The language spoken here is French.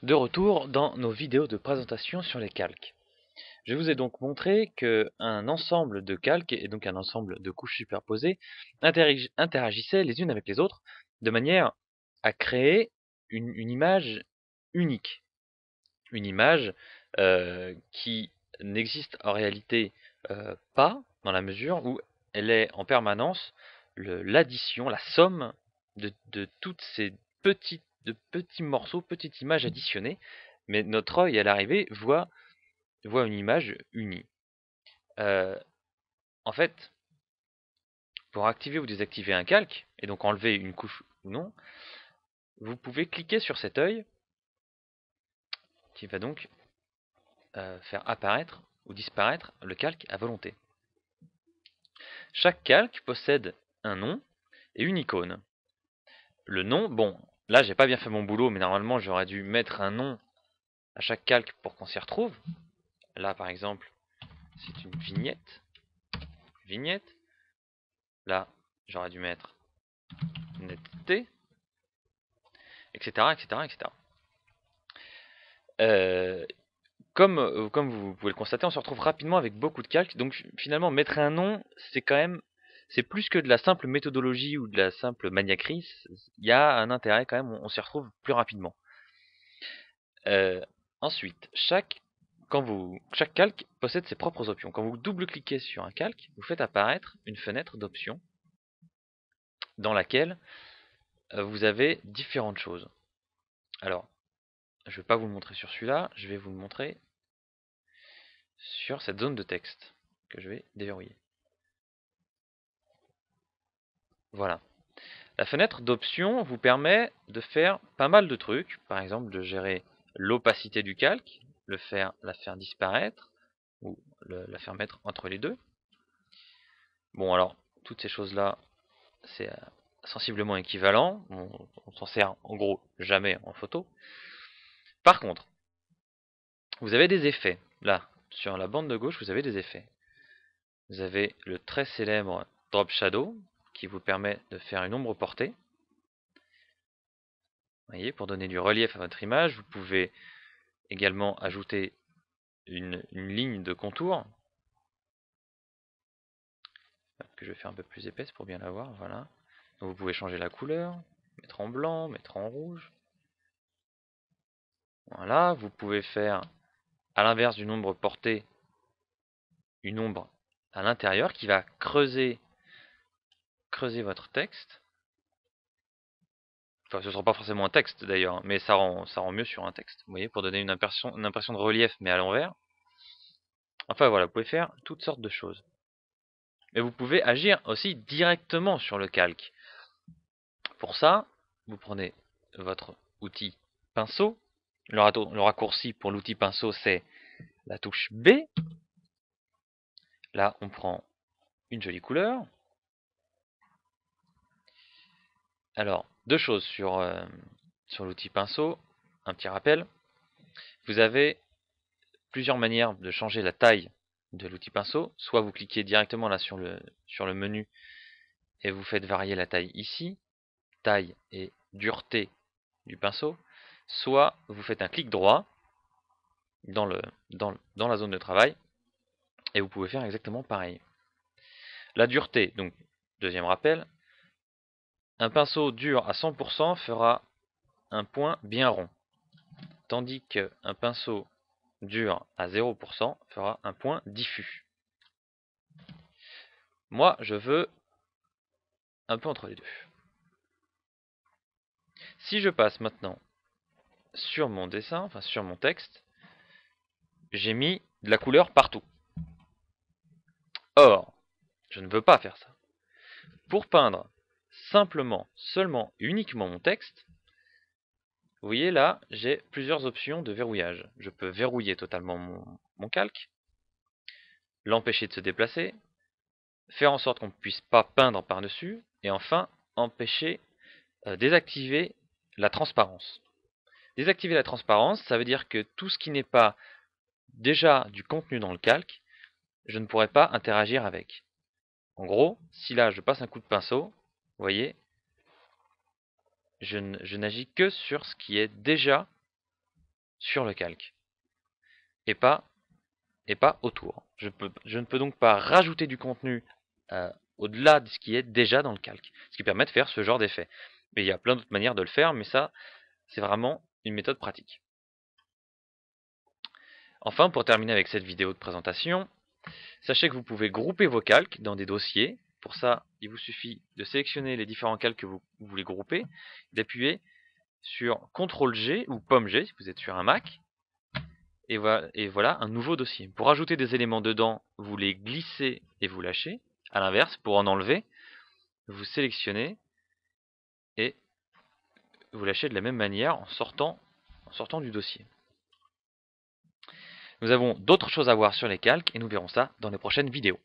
De retour dans nos vidéos de présentation sur les calques. Je vous ai donc montré qu'un ensemble de calques, et donc un ensemble de couches superposées, interagissaient les unes avec les autres de manière à créer une image unique. Une image qui n'existe en réalité pas, dans la mesure où elle est en permanence l'addition, la somme de toutes ces petits morceaux, petites images additionnées, mais notre œil à l'arrivée voit une image unie. En fait, pour activer ou désactiver un calque, et donc enlever une couche ou non, vous pouvez cliquer sur cet œil qui va donc faire apparaître ou disparaître le calque à volonté. Chaque calque possède un nom et une icône. Le nom, bon, là j'ai pas bien fait mon boulot, mais normalement j'aurais dû mettre un nom à chaque calque pour qu'on s'y retrouve. Là par exemple, c'est une vignette. Vignette. Là, j'aurais dû mettre netteté, etc. etc., etc. Comme vous pouvez le constater, on se retrouve rapidement avec beaucoup de calques. Donc finalement, mettre un nom, c'est plus que de la simple méthodologie ou de la simple maniaquerie. Il y a un intérêt quand même, on s'y retrouve plus rapidement. Ensuite, chaque calque possède ses propres options. Quand vous double-cliquez sur un calque, vous faites apparaître une fenêtre d'options dans laquelle vous avez différentes choses. Alors, je ne vais pas vous le montrer sur celui-là, je vais vous le montrer sur cette zone de texte que je vais déverrouiller. Voilà. La fenêtre d'options vous permet de faire pas mal de trucs, par exemple de gérer l'opacité du calque, la faire disparaître, ou la faire mettre entre les deux. Bon alors, toutes ces choses-là, c'est sensiblement équivalent, on s'en sert en gros jamais en photo. Par contre, vous avez des effets, là, sur la bande de gauche, vous avez des effets. Vous avez le très célèbre Drop Shadow, qui vous permet de faire une ombre portée. Vous voyez, pour donner du relief à votre image, vous pouvez également ajouter une ligne de contour, que je vais faire un peu plus épaisse pour bien la voir, voilà. Donc vous pouvez changer la couleur, mettre en blanc, mettre en rouge. Voilà, vous pouvez faire, à l'inverse d'une ombre portée, une ombre à l'intérieur qui va creuser votre texte. Enfin, ce ne sera pas forcément un texte d'ailleurs, mais ça rend mieux sur un texte. Vous voyez, pour donner une impression de relief, mais à l'envers. Enfin voilà, vous pouvez faire toutes sortes de choses. Mais vous pouvez agir aussi directement sur le calque. Pour ça, vous prenez votre outil pinceau. Le raccourci pour l'outil pinceau, c'est la touche B. Là, on prend une jolie couleur. Alors, deux choses sur l'outil pinceau. Un petit rappel. Vous avez plusieurs manières de changer la taille de l'outil pinceau. Soit vous cliquez directement là sur le menu et vous faites varier la taille ici. Taille et dureté du pinceau. Soit vous faites un clic droit dans la zone de travail et vous pouvez faire exactement pareil. La dureté, donc deuxième rappel, un pinceau dur à 100% fera un point bien rond, tandis qu'un pinceau dur à 0% fera un point diffus. Moi, je veux un peu entre les deux. Si je passe maintenant sur mon dessin, enfin sur mon texte, j'ai mis de la couleur partout. Or, je ne veux pas faire ça. Pour peindre simplement, seulement, uniquement mon texte, vous voyez là, j'ai plusieurs options de verrouillage. Je peux verrouiller totalement mon calque, l'empêcher de se déplacer, faire en sorte qu'on ne puisse pas peindre par-dessus, et enfin, désactiver la transparence. Désactiver la transparence, ça veut dire que tout ce qui n'est pas déjà du contenu dans le calque, je ne pourrai pas interagir avec. En gros, si là je passe un coup de pinceau, vous voyez, je n'agis que sur ce qui est déjà sur le calque et pas autour. Je ne peux donc pas rajouter du contenu au-delà de ce qui est déjà dans le calque, ce qui permet de faire ce genre d'effet. Mais il y a plein d'autres manières de le faire, mais ça, c'est vraiment une méthode pratique. Enfin, pour terminer avec cette vidéo de présentation, sachez que vous pouvez grouper vos calques dans des dossiers. Pour ça, il vous suffit de sélectionner les différents calques que vous voulez grouper, d'appuyer sur CTRL-G ou POM-G si vous êtes sur un Mac, et voilà un nouveau dossier. Pour ajouter des éléments dedans, vous les glissez et vous lâchez. A l'inverse, pour en enlever, vous sélectionnez et vous lâchez de la même manière en sortant du dossier. Nous avons d'autres choses à voir sur les calques et nous verrons ça dans les prochaines vidéos.